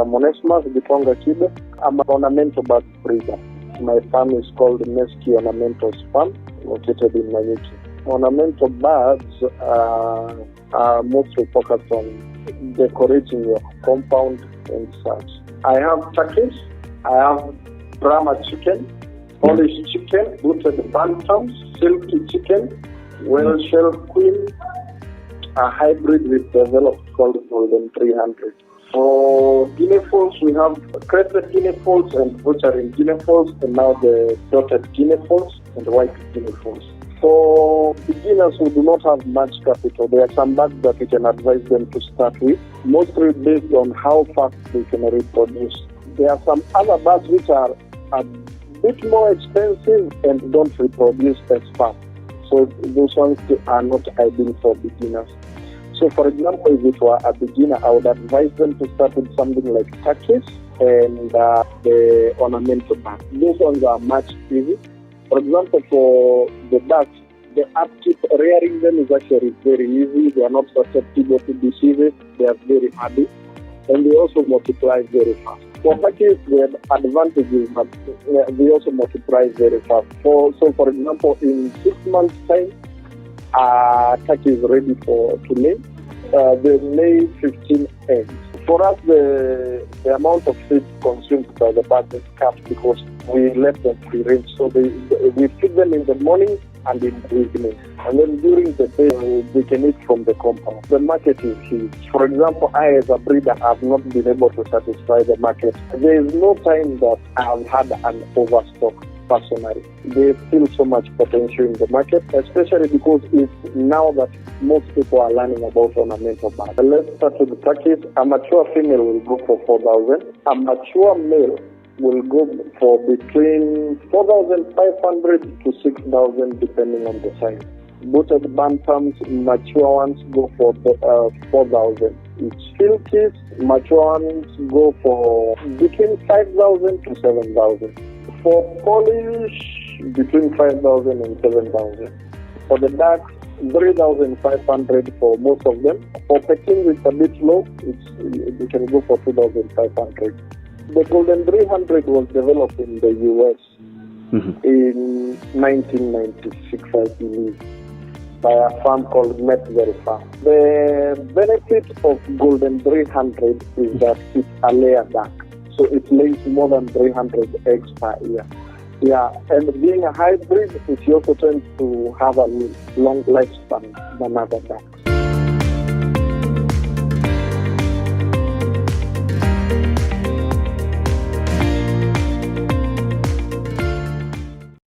Monesmas, Bitonga Kibe. I'm an ornamental bird breeder. My farm is called NesKi Ornamental Farm, located in Nanyuki. Ornamental birds are mostly focused on decorating your compound and such. I have turkeys, I have Brahma chicken, Polish chicken, booted bantams, silky chicken, well-shell queen, a hybrid with developed called Golden 300. For guinea fowls, we have crested guinea fowls and butchering guinea fowls, and now the dotted guinea fowls and white guinea fowls. For beginners who do not have much capital, there are some birds that we can advise them to start with, mostly based on how fast they can reproduce. There are some other birds which are a bit more expensive and don't reproduce as fast. So those ones are not ideal for beginners. So for example, if it were a beginner, I would advise them to start with something like turkeys and the ornamental birds. Those ones are much easier. For example, for the ducks, the upkeep, rearing them is actually very easy. They are not susceptible to diseases. They are very hardy. And they also multiply very fast. For turkeys, they have advantages, but they also multiply very fast. So for example, in 6 months' time, turkey is ready to lay. They lay 15 eggs. For us, the amount of feed consumed by the birds is capped because we let them free range. So we feed them in the morning and in the evening. And then during the day, they can eat from the compound. The market is huge. For example, I as a breeder have not been able to satisfy the market. There is no time that I have had an overstock. Personally, there's still so much potential in the market, especially because it's now that most people are learning about ornamental birds. Let's start with the turkeys. A mature female will go for 4,000. A mature male will go for between 4,500 to 6,000 depending on the size. Booted bantams, mature ones go for 4,000 each. Silkies, mature ones go for between 5,000 to 7,000. For Polish, between 5,000 and 7,000. For the ducks, 3,500 for most of them. For Peking, it's a bit low. You can go for 2,500. The Golden 300 was developed in the US in 1996, I believe, by a farm called NesKi Farm. The benefit of Golden 300 is that it's a layer duck. So it lays more than 300 eggs per year. Yeah, and being a hybrid, it also tends to have a long lifespan than other ducks.